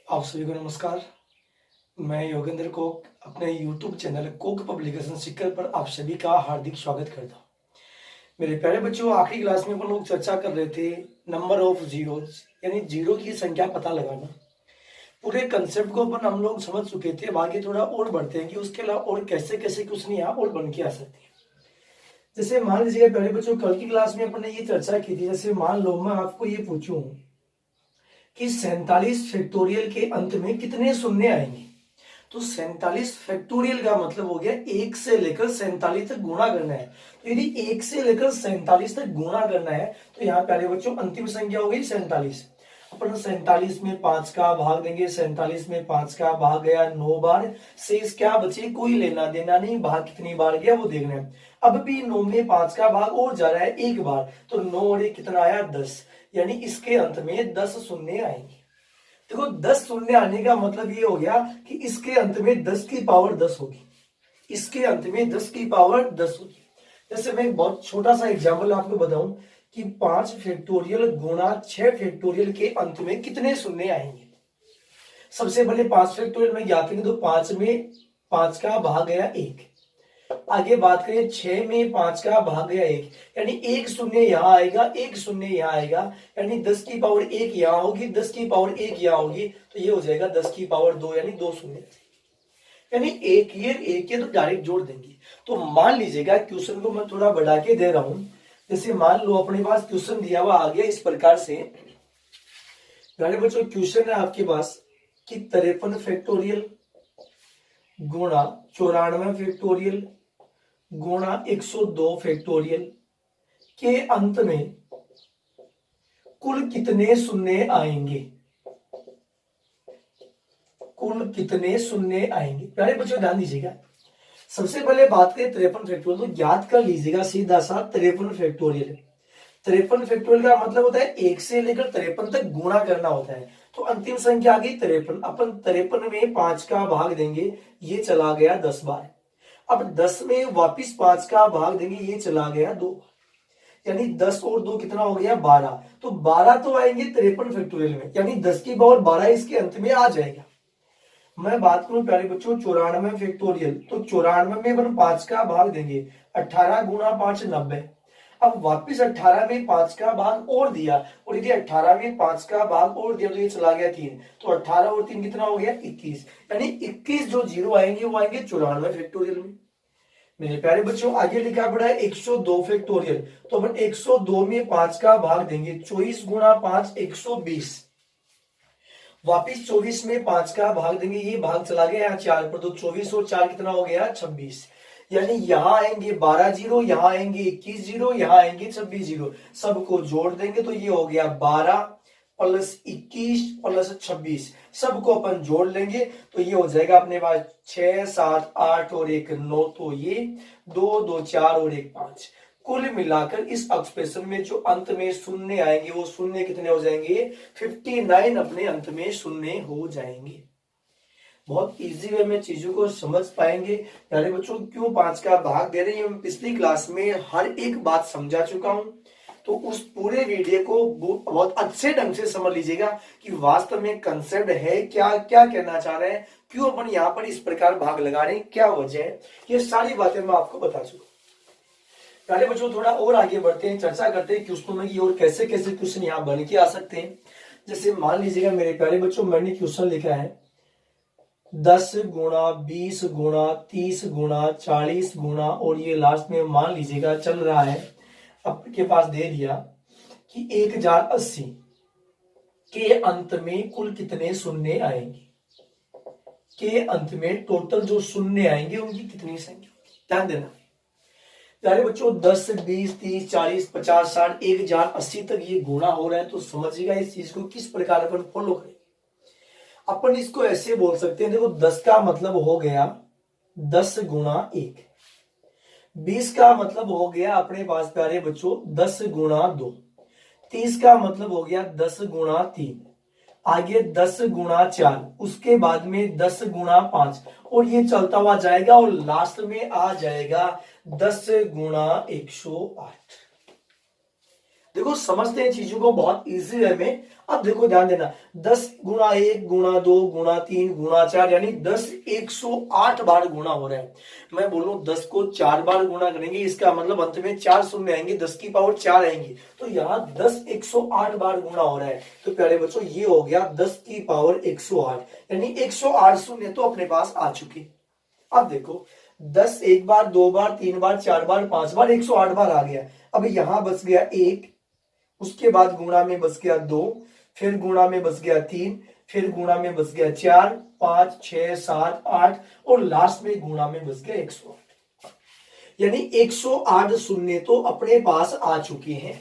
आप सभी को नमस्कार। मैं योगेंद्र कोक अपने YouTube channel Coke publication Sikar पर आप सभी का हार्दिक स्वागत करता हूँ। मेरे प्यारे बच्चों, आखिरी क्लास में अपन लोग चर्चा कर रहे थे नंबर ऑफ जीरोस, यानी जीरो की संख्या पता लगाना। पूरे कंसेप्ट को अपन हम लोग समझ चुके थे। अब आगे थोड़ा और बढ़ते हैं कि उसके अलावा और कैसे कैसे क्वेश्चन यहाँ और बन के आ सकते हैं। जैसे मान लीजिए प्यारे बच्चों, कल की क्लास में अपन ने ये चर्चा की थी। जैसे मान लो मैं आपको ये पूछूं कि 47 फैक्टोरियल के अंत में कितने शून्य आएंगे, तो 47 फैक्टोरियल का मतलब हो गया 1 से लेकर 47 तक गुणा करना है। तो यदि 1 से लेकर 47 तक गुणा करना है तो यहाँ प्यारे बच्चों अंतिम संख्या हो गई 47। अपन 47 में 5 का भाग देंगे, 47 में 5 का भाग गया 9 बार। शेष क्या बचे, कोई लेना देना नहीं, भाग कितनी बार गया वो देखना है। अब भी 9 में 5 का भाग और जा रहा है एक बार, तो 9 और 1 कितना आया 10, यानी इसके अंत में 10 शून्य आएंगे। देखो 10 शून्य आने का मतलब ये हो गया कि इसके अंत में 10 की पावर 10 होगी, इसके अंत में 10 की पावर 10 होगी। जैसे मैं एक बहुत छोटा सा एग्जांपल आपको बताऊं कि 5 फैक्टोरियल गुणा 6 फैक्टोरियल के अंत में कितने शून्य आएंगे। सबसे पहले 5 फैक्टोरियल में ज्ञात करें तो 5 में 5 का भाग गया 1। आगे बात करें 6 में 5 का भाग गया 1, यानी एक शून्य यहाँ आएगा, एक शून्य यहाँ आएगा, यानी 10 की पावर 1 यहाँ होगी, 10 की पावर 1 यहाँ होगी, तो ये हो जाएगा 10 की पावर 2, यानी 2 शून्य, यानी एक ये तो डायरेक्ट जोड़ देंगे। तो मान लीजिएगा क्वेश्चन को मैं थोड़ा बढ़ा के दे रहा हूं। जैसे मान लो अपने पास क्वेश्चन दिया हुआ आ गया इस प्रकार से। प्यारे बच्चों, क्वेश्चन है आपके पास कि 53 फैक्टोरियल गुणा 94 फैक्टोरियल गुणा 102 फैक्टोरियल के अंत में कुल कितने शून्य आएंगे, कुल कितने शून्य आएंगे। प्यारे बच्चों ध्यान दीजिएगा, सबसे पहले बात करें 53 फैक्टोरियल, तो याद कर लीजिएगा सीधा सा 53 फैक्टोरियल। 53 फैक्टोरियल का मतलब होता है 1 से लेकर 53 तक गुणा करना होता है। तो अंतिम संख्या आ गई 53, अपन 53 में 5 का भाग देंगे, ये चला गया 10 बार। अब 10 में वापिस 5 का भाग देंगे, ये चला गया 2 बार, यानी 10 और 2 कितना हो गया 12। तो 12 तो आएंगे 53 फैक्टोरियल में, यानी 10 की पावर 12 इसके अंत में आ जाएगा। मैं बात करूं प्यारे बच्चों 94 फैक्टोरियल, तो 94 में अपन 5 का भाग देंगे, 18 गुणा 5 90। अब वापिस 18 में 5 का भाग और दिया, और यदि 18 में 5 का भाग और दिया तो ये चला गया 3, तो 18 और 3 कितना हो गया 21, यानी 21 जो जीरो आएंगे वो आएंगे 94 फैक्टोरियल में। मेरे प्यारे बच्चों आगे लिखा पड़ा है 102 फैक्टोरियल, तो अपन 102 में 5 का भाग देंगे, 24 गुणा 5 120। वापिस 24 में 5 का भाग देंगे, ये भाग चला गया यहाँ 4 पर, तो 24 और 4 कितना हो गया 26, यानी यहाँ आएंगे 12 जीरो, यहाँ आएंगे 21 जीरो, यहाँ आएंगे 26 जीरो, सबको जोड़ देंगे तो ये हो गया 12 प्लस 21 प्लस 26, सबको अपन जोड़ लेंगे तो ये हो जाएगा अपने पास 6 7 8 और 1 9, तो ये 2 2 4 और 1 5। कुल मिलाकर इस एक्सप्रेशन में जो अंत में शून्य आएंगे वो शून्य कितने हो जाएंगे 59 अपने अंत में शून्य हो जाएंगे। बहुत इजी वे में चीजों को समझ पाएंगे। प्यारे बच्चों क्यों 5 का भाग दे रहे हैं, मैं पिछली क्लास में हर एक बात समझा चुका हूं, तो उस पूरे वीडियो को बहुत अच्छे ढंग से समझ लीजिएगा कि वास्तव में कंसेप्ट है क्या, क्या कहना चाह रहे हैं, क्यों अपन यहाँ पर इस प्रकार भाग लगा रहे हैं, क्या वजह है, ये सारी बातें मैं आपको बता चुका। प्यारे बच्चों थोड़ा और आगे बढ़ते हैं, चर्चा करते हैं क्वेश्चनों में कि और कैसे कैसे क्वेश्चन यहाँ बन के आ सकते हैं। जैसे मान लीजिएगा मेरे प्यारे बच्चों, मैंने क्वेश्चन लिखा है 10 गुणा 20 गुणा 30 गुणा 40 गुणा, और ये लास्ट में मान लीजिएगा चल रहा है आपके पास दे दिया कि 1080 के अंत में कुल कितने शून्य आएंगे, के अंत में टोटल जो शून्य आएंगे उनकी कितनी संख्या। ध्यान देना प्यारे बच्चों, 10 20 30 40 50 60 1080 तक ये गुणा हो रहा है, तो समझिएगा इस चीज को किस प्रकार अपन फॉलो करें। अपन इसको ऐसे बोल सकते हैं, देखो 10 का मतलब हो गया 10 गुणा 1, 20 का मतलब हो गया अपने पास प्यारे बच्चों 10 गुणा 2, 30 का मतलब हो गया 10 गुणा 3, आगे 10 गुणा 4, उसके बाद में 10 गुणा 5, और ये चलता हुआ जाएगा और लास्ट में आ जाएगा 10 गुणा 108। देखो समझते हैं चीजों को बहुत इजी वे में। अब देखो ध्यान देना, 10 गुणा 1 गुणा 2 गुणा 3 गुणा 4 यानी 10 108 बार गुणा हो रहा है। मैं बोलूं 10 को 4 बार गुणा करेंगे, इसका मतलब अंत में 4 शून्य आएंगे, 10 की पावर 4 आएंगी, तो यहाँ 10 108 बार गुणा हो रहा है। तो प्यारे बच्चों ये हो गया 10 की पावर 108, यानी 108 शून्य तो अपने पास आ चुके। अब देखो 10 एक बार, 2 बार, 3 बार, 4 बार, 5 बार, 108 बार आ गया। अब यहां बच गया 1, उसके बाद गुणा में बच गया 2, फिर गुणा में बच गया 3, फिर गुणा में बच गया 4, 5, 6, 7, 8 और लास्ट में गुणा में बच गया 108, यानी 108 शून्य तो अपने पास आ चुके हैं।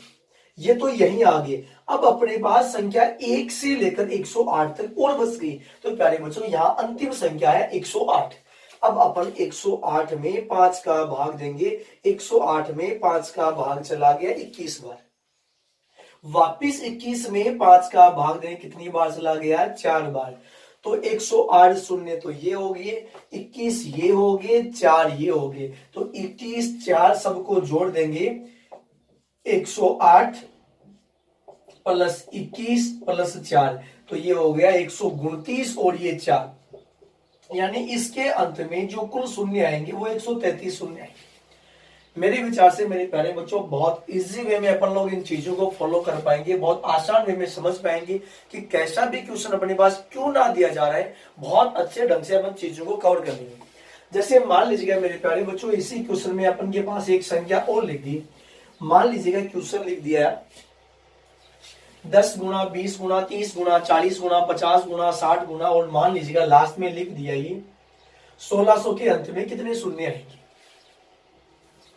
ये तो यहीं आ गए। अब अपने पास संख्या 1 से लेकर 108 तक और बच गई। तो प्यारे बच्चों यहाँ अंतिम संख्या है 108। अब अपन 108 में 5 का भाग देंगे। 108 में 5 का भाग चला गया 21 बार। वापिस 21 में 5 का भाग दें, कितनी बार चला गया? 4 बार। तो 108 शून्य तो ये हो गए, 21 ये हो गए, 4 ये हो गए। तो 21 4 सबको जोड़ देंगे, 108 प्लस 21 प्लस 4 तो ये हो गया 129 और ये 4, यानी इसके अंत में जो कुल शून्य आएंगे वो 133 शून्य आएंगे। मेरे विचार से मेरे प्यारे बच्चों बहुत इजी वे में अपन लोग इन चीजों को फॉलो कर पाएंगे, बहुत आसान वे में समझ पाएंगे कि कैसा भी क्वेश्चन अपने पास क्यों ना दिया जा रहा है, बहुत अच्छे ढंग से अपन चीजों को कवर कर लेंगे। जैसे मान लीजिएगा मेरे प्यारे बच्चों इसी क्वेश्चन में अपन के पास एक संख्या और लिख दी। मान लीजिएगा क्वेश्चन लिख दिया 10 गुणा 20 गुणा 30 गुणा 40 गुणा 50 गुणा 60 गुणा और मान लीजिएगा लास्ट में लिख दिया ये 1600 के अंत में कितने शून्य आएंगे।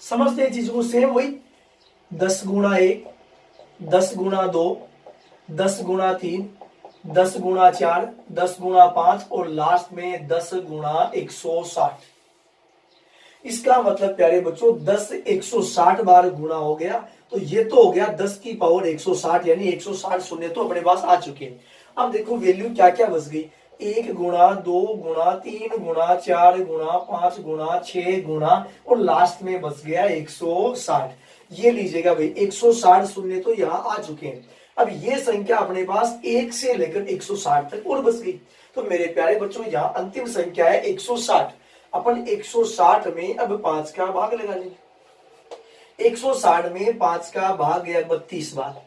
समझते हैं चीज को, सेम वही 10 गुणा 1, 10 गुणा 2, 10 गुणा 3, 10 गुणा 4, 10 गुणा 5 और लास्ट में 10 गुणा 160। इसका मतलब प्यारे बच्चों 10 160 बार गुणा हो गया। तो ये तो हो गया 10 की पावर 160, यानी 160 शून्य तो अपने पास आ चुके हैं। अब देखो वैल्यू क्या क्या बच गई, 1 गुणा 2 गुणा 3 गुणा 4 गुणा 5 गुणा 6 गुणा और लास्ट में बच गया 160। ये लीजिएगा भाई 160 शून्य तो यहाँ आ चुके हैं। अब ये संख्या अपने पास 1 से लेकर 160 तक और बच गई। तो मेरे प्यारे बच्चों यहाँ अंतिम संख्या है 160। अपन 160 में अब 5 का भाग लगा लेंगे। 160 में 5 का भाग गया 32 बार।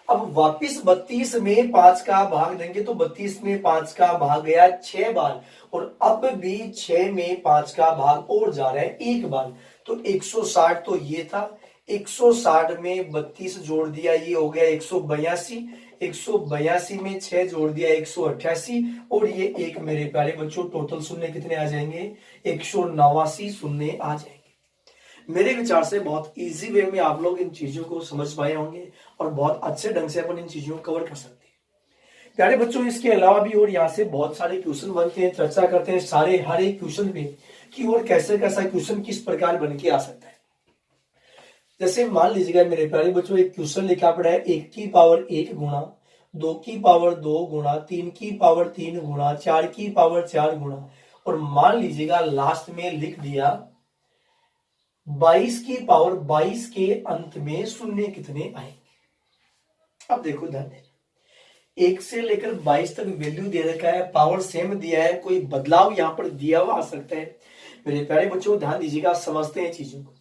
अब वापिस 32 में 5 का भाग देंगे तो 32 में 5 का भाग गया 6 बार और अब भी 6 में 5 का भाग और जा रहा है 1 बार। तो 160 तो ये था, 160 में 32 जोड़ दिया ये हो गया 182, 182 में 6 जोड़ दिया 188 और ये एक मेरे प्यारे बच्चों टोटल शून्य कितने आ जाएंगे? 189 शून्य आ जाएंगे। मेरे विचार से बहुत इजी वे में आप लोग इन चीजों को समझ पाए होंगे और बहुत अच्छे ढंग से अपन इन चीजों को कवर कर सकते हैं। प्यारे बच्चों इसके अलावा भी और यहाँ से बहुत सारे क्वेश्चन बनते हैं, चर्चा करते हैं सारे हर एक क्वेश्चन पे कि और कैसे कैसा क्वेश्चन किस प्रकार बन के आ सकता है। जैसे मान लीजिएगा मेरे प्यारे बच्चों एक क्वेश्चन लिखा पड़ा है 1 की पावर 1 गुणा 2 की पावर 2 गुणा 3 की पावर 3 गुणा 4 की पावर 4 गुणा और मान लीजिएगा लास्ट में लिख दिया 22 की पावर 22 के अंत में शून्य कितने आएंगे। अब देखो ध्यान देना, 1 से लेकर 22 तक वैल्यू दे रखा है, पावर सेम दिया है, कोई बदलाव यहां पर दिया हुआ आ सकता है। मेरे प्यारे बच्चों ध्यान दीजिएगा, समझते हैं चीजों को।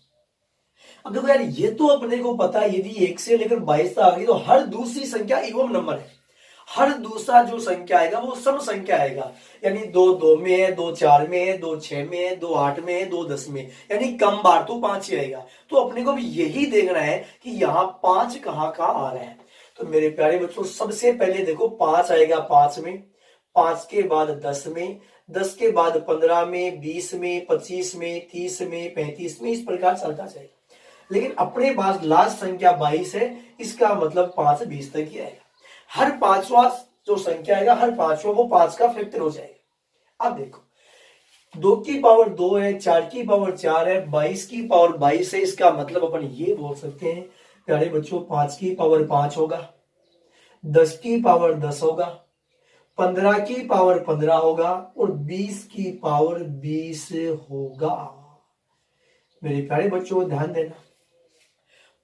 अब देखो यार ये तो अपने को पता है यदि 1 से लेकर 22 तक आ गई तो हर दूसरी संख्या इवन नंबर है, हर दूसरा जो संख्या आएगा वो सम संख्या आएगा, यानी 2 2 में है, 2 4 में है, 2 6 में है, 2 8 में है, 2 10 में, यानी कम बार तो 5 ही आएगा। तो अपने को भी यही देखना है कि यहाँ 5 कहाँ का आ रहा है। तो मेरे प्यारे बच्चों सबसे पहले देखो 5 आएगा 5 में, 5 के बाद 10 में, 10 के बाद 15 में, 20 में, 25 में, 30 में, 35 में, इस प्रकार चलता जाएगा। लेकिन अपने पास लास्ट संख्या 22 है, इसका मतलब 5 20 तक ही आएगा। हर पांचवा जो संख्या आएगा हर पांचवा वो 5 का फैक्टर हो जाएगा। अब देखो 2 की पावर 2 है, 4 की पावर 4 है, 22 की पावर 22 है, इसका मतलब अपन ये बोल सकते हैं प्यारे बच्चों 5 की पावर 5 होगा, 10 की पावर 10 होगा, 15 की पावर 15 होगा और 20 की पावर 20 होगा। मेरे प्यारे बच्चों ध्यान देना,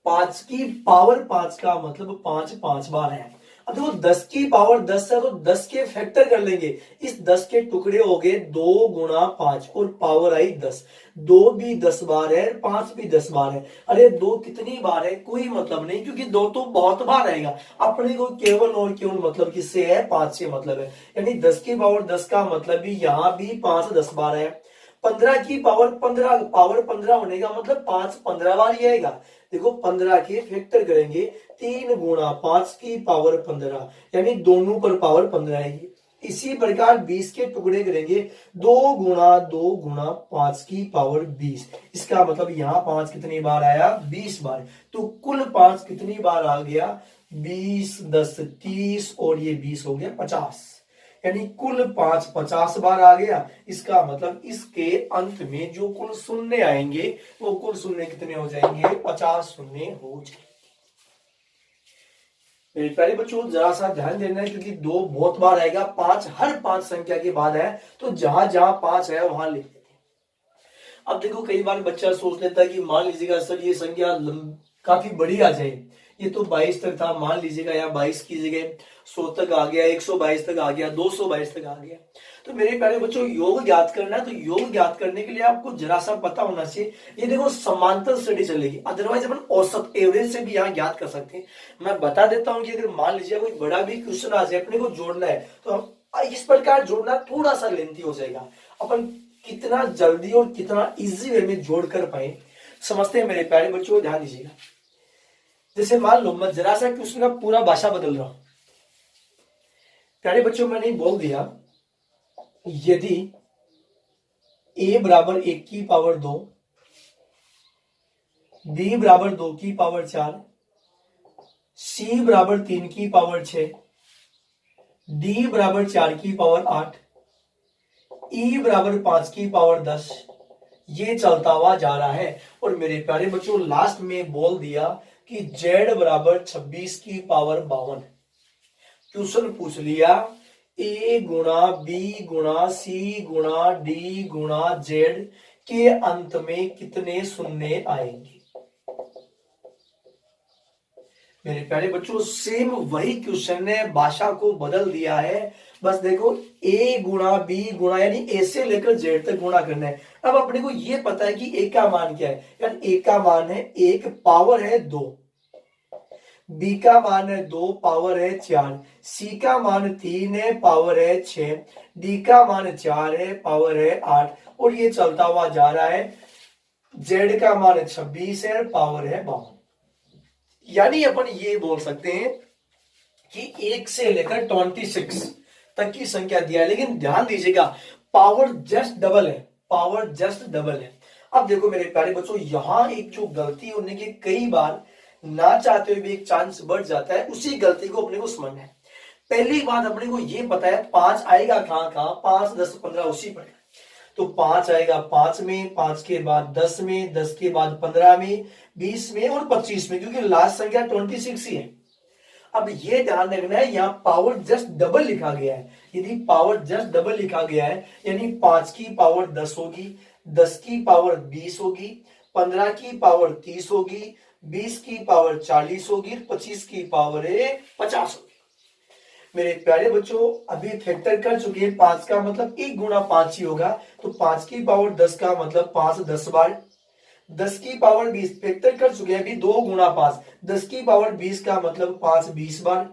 5 की पावर 5 का मतलब 5 5 बार है। अब देखो 10 की पावर 10 है तो 10 के फैक्टर कर लेंगे। इस 10 के टुकड़े हो गए 2 गुणा 5 और पावर आई 10। 2 भी 10 बार है, 5 भी 10 बार है। अरे 2 कितनी बार है कोई मतलब नहीं, क्योंकि 2 तो बहुत बार आएगा। अपने को केवल और केवल मतलब किससे है, 5 से मतलब है। यानी 10 की पावर 10 का मतलब भी यहाँ भी 5 10 बार है। 15 की पावर 15 होने का मतलब 5 15 बार ही आएगा। देखो 15 के फैक्टर करेंगे 3 गुणा 5 की पावर 15, यानी दोनों पर पावर 15 आएगी। इसी प्रकार 20 के टुकड़े करेंगे 2 गुणा 5 की पावर 20। इसका मतलब यहाँ 5 कितनी बार आया, 20 बार। तो कुल 5 कितनी बार आ गया, 20 10 30 और ये 20 हो गया 50, यानी कुल 5 50 बार आ गया। इसका मतलब इसके अंत में जो कुल शून्य आएंगे वो कुल शून्य कितने हो जाएंगे, 50 शून्य हो जाएंगे। मेरे प्यारे बच्चों जरा सा ध्यान देना है, क्योंकि 2 बहुत बार आएगा, 5 हर 5 संख्या के बाद है, तो जहां जहां 5 है वहां लिख देते हैं। अब देखो कई बार बच्चा सोच लेता है कि मान लीजिएगा सर ये संख्या काफी बड़ी आ जाए, ये तो 22 तक था, मान लीजिएगा या 22 की जगह 100 तक आ गया, 122 तक आ गया, 222 तक आ गया। तो मेरे प्यारे बच्चों योग ज्ञात करना है, तो योग ज्ञात करने के लिए आपको जरा सा पता होना चाहिए। ये देखो समांतर स्टडी चलेगी, अदरवाइज अपन औसत एवरेज से भी यहाँ ज्ञात कर सकते हैं। मैं बता देता हूँ कि अगर मान लीजिए कोई बड़ा भी क्वेश्चन आ जाए, अपने को जोड़ना है, तो हम इस प्रकार जोड़ना थोड़ा सा लेंथी हो जाएगा। अपन कितना जल्दी और कितना इजी वे में जोड़ कर पाए समझते हैं मेरे प्यारे बच्चों, ध्यान दीजिएगा। जैसे मान लो मैं जरा सा क्वेश्चन का पूरा भाषा बदल रहा हूं। प्यारे बच्चों मैंने बोल दिया, यदि a बराबर 1 की पावर 2, b बराबर 2 की पावर 4, c बराबर 3 की पावर 6, d बराबर 4 की पावर 8, e बराबर 5 की पावर 10, ये चलता हुआ जा रहा है। और मेरे प्यारे बच्चों लास्ट में बोल दिया कि z बराबर 26 की पावर 52। क्वेश्चन पूछ लिया a गुणा b गुणा c गुणा d गुणा z के अंत में कितने शून्य आएंगे। मेरे प्यारे बच्चों सेम वही क्वेश्चन है, भाषा को बदल दिया है। बस देखो a गुणा b गुणा यानी a से लेकर z तक गुणा करना है। अब अपने को ये पता है कि a का मान क्या है, यानी a का मान है 1 पावर है 2, b का मान है 2 पावर है 4, c का मान 3 है पावर है 6, d का मान 4 है पावर है 8, और ये चलता हुआ जा रहा है। z का मान 26 है पावर है 52। यानी अपन ये बोल सकते हैं कि 1 से लेकर 26 तक की संख्या दिया है, लेकिन ध्यान दीजिएगा पावर जस्ट डबल है, पावर जस्ट डबल है। अब देखो मेरे प्यारे बच्चों यहां एक जो गलती होने की कई बार ना चाहते हुए भी एक चांस बढ़ जाता है, उसी गलती को अपने को समझना है। पहली बात अपने को ये पता है 5 आएगा कहां कहां, 5 10 15 उसी पर। तो 5 आएगा 5 में, 5 के बाद 10 में, 10 के बाद 15 में, 20 में और 25 में, क्योंकि लास्ट संख्या 26 ही है। अब ये ध्यान रखना है यहाँ पावर जस्ट डबल लिखा गया है। यदि पावर जस्ट डबल लिखा गया है यानी 5 की पावर 10 होगी, 10 की पावर 20 होगी, 15 की पावर 30 होगी, 20 की पावर 40 होगी, 25 की पावर 50 होगी। मेरे प्यारे बच्चों अभी फैक्टर कर चुके हैं, 5 का मतलब 1 गुणा 5 ही होगा, तो 5 की पावर 10 का मतलब 5 10 बार, 10 की पावर 20 फैक्टर कर चुके हैं अभी 2 गुणा 5, 10 की पावर 20 का मतलब 5 20 बार,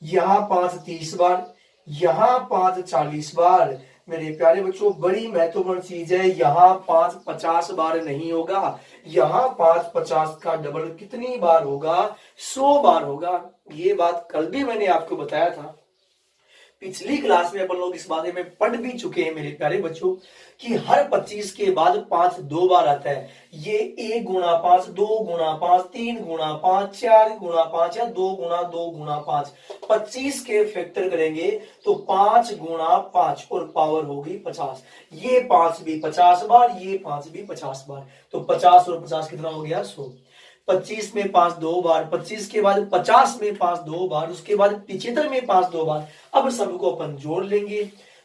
यहां 5 30 बार, यहां 5 40 बार। मेरे प्यारे बच्चों बड़ी महत्वपूर्ण चीज है, यहां 5 50 बार नहीं होगा, यहां 5 50 का डबल कितनी बार होगा, 100 बार होगा। ये बात कल भी मैंने आपको बताया था, पिछली क्लास में अपन लोग इस बारे में पढ़ भी चुके हैं मेरे प्यारे बच्चों कि हर 25 के बाद 5 2 बार आता है। ये 1 गुणा 5, 2 गुणा 5, 3 गुणा 5, 4 गुणा 5 या 2 गुणा 5। 25 के फैक्टर करेंगे तो 5 गुणा 5 और पावर होगी 50। ये 5 भी 50 बार, ये 5 भी 50 बार, तो 50 और 50 कितना हो गया 100। 25 में 5 2 बार, 25 के बाद 50 में 5 2 बार, उसके बाद 75 में 5 2 बार। अब सबको अपन जोड़ लेंगे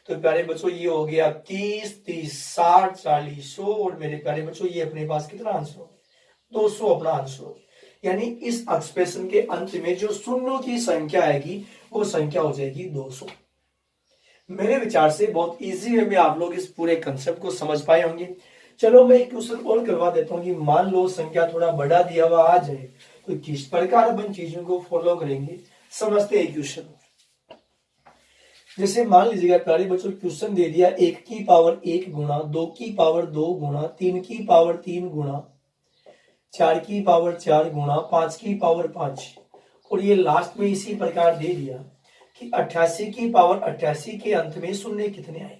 तो प्यारे बच्चों ये हो गया 30 30 60 40 100, और मेरे प्यारे बच्चों ये अपने पास कितना आंसर हो, 200 अपना आंसर हो। यानी इस एक्सप्रेशन के अंत में जो शून्यों की संख्या आएगी वो संख्या हो जाएगी 200। मेरे विचार से बहुत इजी वे में आप लोग इस पूरे कंसेप्ट को समझ पाए होंगे। चलो मैं एक क्वेश्चन और करवा देता हूँ कि मान लो संख्या थोड़ा बड़ा दिया हुआ आ जाए तो किस प्रकार अपन चीजों को फॉलो करेंगे, समझते हैं क्वेश्चन। जैसे मान लीजिएगा प्यारे बच्चों क्वेश्चन दे दिया 1 की पावर 1 गुणा 2 की पावर 2 गुणा 3 की पावर 3 गुणा 4 की पावर 4 गुणा 5 की पावर 5, और ये लास्ट में इसी प्रकार दे दिया कि 88 की पावर 88 के अंत में शून्य कितने आएंगे।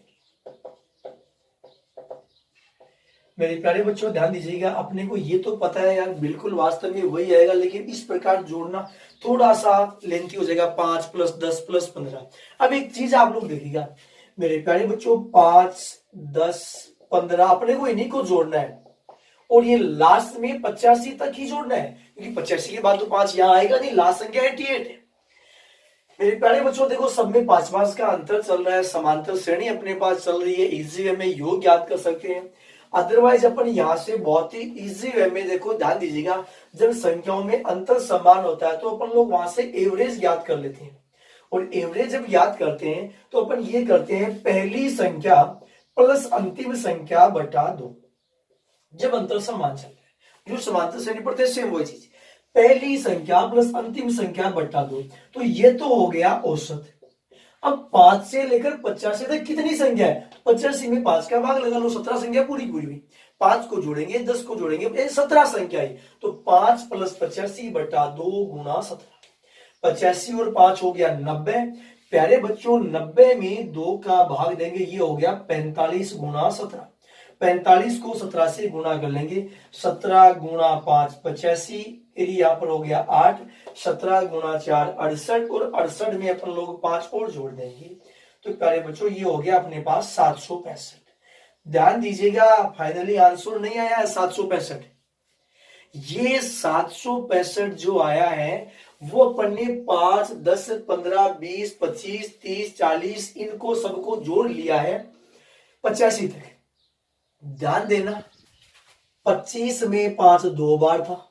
मेरे प्यारे बच्चों ध्यान दीजिएगा, अपने को ये तो पता है यार बिल्कुल वास्तव में वही आएगा, लेकिन इस प्रकार जोड़ना थोड़ा सा लेंथी हो जाएगा। 5 + 10 + 15। अब एक चीज आप लोग देखिएगा मेरे प्यारे बच्चों, 5, 10, 15 अपने को इन्हीं को जोड़ना है, और ये लास्ट में 85 तक ही जोड़ना है, क्योंकि 85 के बाद तो 5 यहाँ आएगा नहीं, लास्ट संख्या 88 है। मेरे प्यारे बच्चों देखो सब में 5 का अंतर चल रहा है, समांतर श्रेणी अपने पास चल रही है, इजी वे में योग याद कर सकते हैं। अदरवाइज अपन यहां से बहुत ही इजी वे में, देखो ध्यान दीजिएगा, जब संख्याओं में अंतर समान होता है तो अपन लोग वहां से एवरेज याद कर लेते हैं, और एवरेज जब याद करते हैं तो अपन ये करते हैं पहली संख्या प्लस अंतिम संख्या बटा 2, जब अंतर समान चल रहा है। जो समांतर श्रेणी पढ़ते हैं सेम वही चीज, पहली संख्या प्लस अंतिम संख्या बटा 2, तो ये तो हो गया औसत। अब 5 से लेकर 85 तक कितनी संख्या है, 85 में 5 का भाग लगा लो, 17 संख्या पूरी पूरी हुई। 5 को जोड़ेंगे 10 को जोड़ेंगे 17 संख्या है, तो 5 + 85 बटा 2 गुणा 17। 85 और 5 हो गया 90। प्यारे बच्चों 90 में 2 का भाग देंगे, ये हो गया 45 गुणा 17। 45 को 17 से गुणा कर लेंगे, 17 गुणा 5 85, फिर यहाँ पर हो गया 8, 17 गुणा 4 68, और 68 में अपन लोग 5 और जोड़ देंगे, तो प्यारे बच्चों ये हो गया अपने पास 765। ध्यान दीजिएगा फाइनली आंसर नहीं आया है 765, ये 765 जो आया है वो अपन ने 5, 10, 15, 20, 25, 30, 40 इनको सबको जोड़ लिया है 85 तक। ध्यान देना 25 में 5 2 बार था,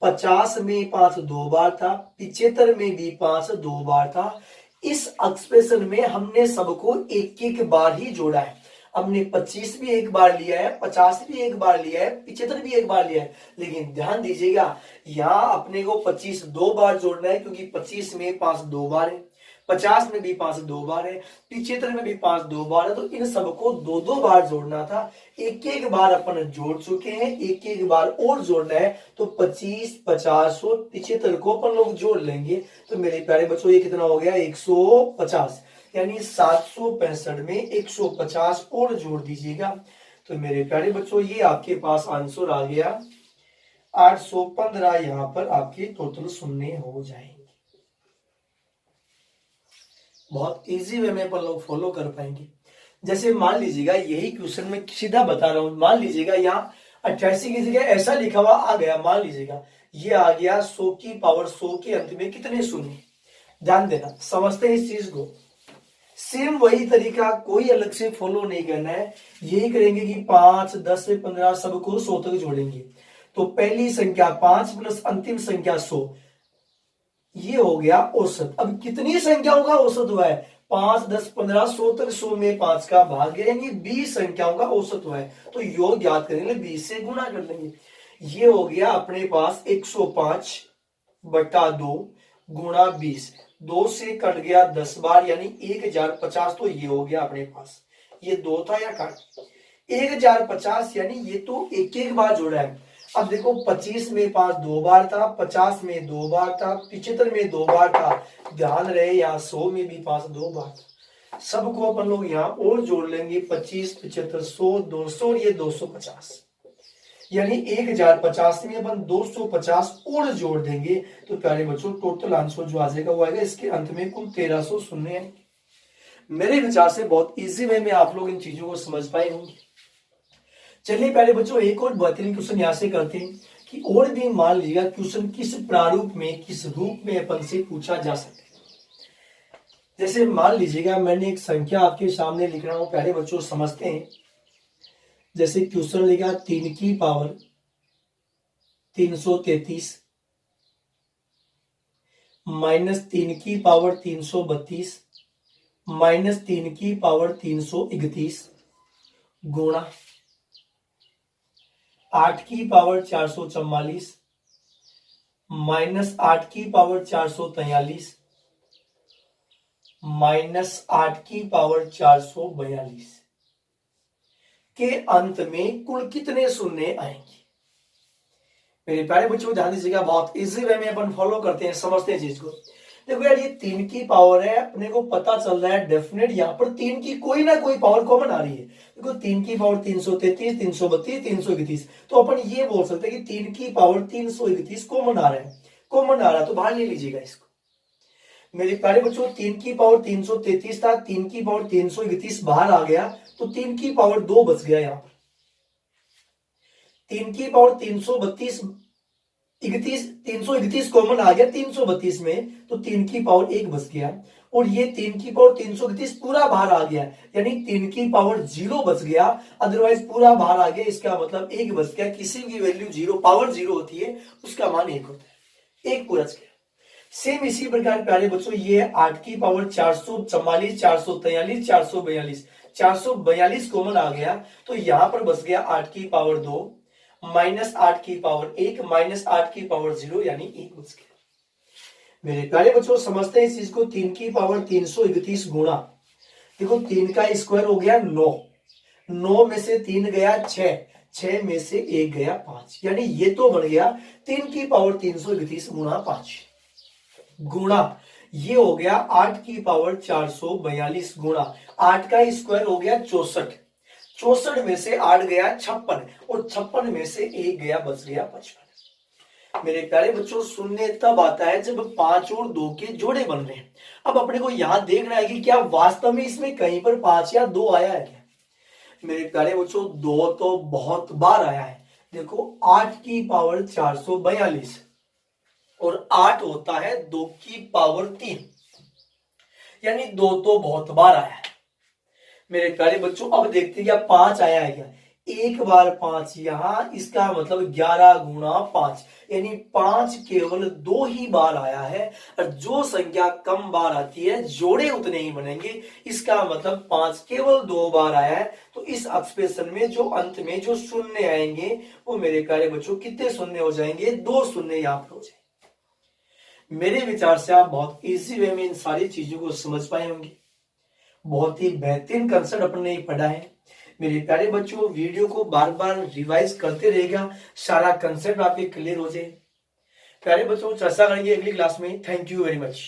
50 में 5 2 बार था, 75 में भी 5 2 बार था। इस एक्सप्रेशन में हमने सबको एक एक बार ही जोड़ा है। हमने 25 भी एक बार लिया है, 50 भी एक बार लिया है, 75 भी एक बार लिया है, लेकिन ध्यान दीजिएगा यहाँ अपने को 25 2 बार जोड़ना है, क्योंकि 25 में 5 2 बार है, 50 में भी 5 2 बार है, 75 में भी 5 2 बार है, तो इन सबको 2 बार जोड़ना था। एक एक बार अपन जोड़ चुके हैं, एक एक बार और जोड़ना है, तो 25, 50 और 75 को अपन लोग जोड़ लेंगे, तो मेरे प्यारे बच्चों ये कितना हो गया 150, यानी 765 में 150 और जोड़ दीजिएगा, तो मेरे प्यारे बच्चों ये आपके पास आंसर आ गया 815। यहाँ पर आपके टोटल शून्य हो जाएंगे। बहुत इजी वे में अपन लोग फॉलो कर पाएंगे। जैसे मान लीजिएगा यही क्वेश्चन में सीधा बता रहा हूं, मान लीजिएगा यहाँ 88 की जगह ऐसा लिखा हुआ आ गया, मान लीजिएगा ये आ गया 100 की पावर 100 के अंत में कितने शून्य। ध्यान देना, समझते हैं इस चीज को, सेम वही तरीका, कोई अलग से फॉलो नहीं करना है। यही करेंगे कि 5, 10, 15 सबको 100 तक जोड़ेंगे, तो पहली संख्या 5 प्लस अंतिम संख्या 100, ये हो गया औसत। अब कितनी संख्याओं का औसत हुआ है, 5, 10, 15, 100 तक, 100 में 5 का भाग है, यानी 20 संख्याओं का औसत हुआ है, तो योग याद करेंगे 20 से गुणा कर लेंगे, ये हो गया अपने पास 105 बटा 2 गुणा 20, 2 से कट गया 10 बार यानी 1050, तो ये हो गया अपने पास, ये 2 था या काट 1050, यानी ये तो एक एक बार जोड़ा है। अब देखो 25 में 5 2 बार था, 50 में 2 बार था, 75 में 2 बार था, ध्यान रहे यहाँ 100 में भी 5 2 बार था। सबको अपन लोग यहाँ और जोड़ लेंगे, 25, 75, 100, 200 और ये 250, यानी 1050 में अपन 250 और जोड़ देंगे, तो प्यारे बच्चों टोटल आंसर जो आ जाएगा वो आएगा इसके अंत में कुल 1300 शून्य है। मेरे विचार से बहुत इजी वे में आप लोग इन चीजों को समझ पाए होंगे। चलिए प्यारे बच्चों एक और बेहतरीन क्वेश्चन यहां से करते हैं कि और भी मान लीजिएगा क्वेश्चन किस प्रारूप में, किस रूप में अपन से पूछा जा सकता है। जैसे मान लीजिएगा मैंने एक संख्या आपके सामने लिख रहा हूं, प्यारे बच्चों समझते हैं। जैसे क्वेश्चन लिखा 3 की पावर 333 -3 की पावर 332 -3 की पावर 331 गुणा 8 की पावर 444 -8 की पावर 443 -8 की पावर 442 के अंत में कुल कितने शून्य आएंगे। मेरे प्यारे बच्चों ध्यान दीजिएगा, बहुत इजी वे में अपन फॉलो करते हैं, समझते हैं चीज को। देखो यार, ये 3 की पावर है, अपने को पता चल रहा है डेफिनेट यहाँ पर 3 की कोई ना कोई पावर कॉमन आ रही है। देखो 3 की पावर 333 332 331, तो अपन ये बोल सकते हैं कि 3 की पावर 331 कॉमन आ रहा है। कॉमन आ रहा है तो बाहर ले लीजिएगा इसको। मेरे प्यारे बच्चों 3 की पावर 333 था, 3 की पावर 331 बाहर आ गया, तो 3 की पावर 2 बच गया यहाँ पर। 3 की पावर 331 कॉमन आ गया 332 में, तो 3 की पावर 1 बच गया। और ये 3 की पावर 331 पूरा बाहर आ गया, यानी 3 की पावर 0 बच गया, अदरवाइज पूरा बाहर आ गया, इसका मतलब 1 बच गया। किसी की वैल्यू 0 पावर 0 होती है, उसका मान 1 होता है, 1 पूरा बच गया। सेम इसी प्रकार प्यारे बच्चों ये 8 की पावर 444 443 442 442 कॉमन आ गया, तो यहां पर बच गया 8 की पावर 2 -8 की पावर 1 -8 की पावर 0, यानी 1 बच गया। मेरे प्यारे बच्चों समझते हैं इस चीज को। 3 की पावर 331 गुणा, देखो 3 का स्क्वायर हो गया 9, 9 में से 3 गया 6, 6 में से 1 गया 5, यानी ये तो बन गया 3 की पावर 331 गुणा 5 गुणा ये हो गया 8 की पावर 442 गुणा 8 का स्क्वायर हो गया 64, 64 में से 8 गया 56, और 56 में से 1 गया बच गया 55। मेरे प्यारे बच्चों शून्य तब आता है जब 5 और 2 के जोड़े बन रहे हैं। अब अपने को यहां देखना है कि क्या वास्तव में इसमें कहीं पर 5 या 2 आया है क्या। मेरे प्यारे बच्चों 2 तो बहुत बार आया है। देखो 8 की पावर 442 और 8 होता है 2 की पावर 3, यानी 2 तो बहुत बार आया है। मेरे प्यारे बच्चों अब देखते हैं क्या 5 आया है क्या। एक बार 5 यहां, इसका मतलब 11 गुणा 5, यानी 5 केवल 2 ही बार आया है। और जो संख्या कम बार आती है जोड़े उतने ही बनेंगे, इसका मतलब 5 केवल 2 बार आया है। तो इस एक्सप्रेशन में जो अंत में जो शून्य आएंगे वो मेरे प्यारे बच्चों कितने शून्य हो जाएंगे, 2 शून्य यहां पर हो जाएंगे। मेरे विचार से आप बहुत इजी वे में इन सारी चीजों को समझ पाए होंगे। बहुत ही बेहतरीन कंसेप्ट अपन ने पढ़ा है। मेरे प्यारे बच्चों वीडियो को बार बार रिवाइज करते रहेगा, सारा कंसेप्ट आपके क्लियर हो जाए। प्यारे बच्चों चर्चा करेंगे अगली क्लास में। Thank you very much.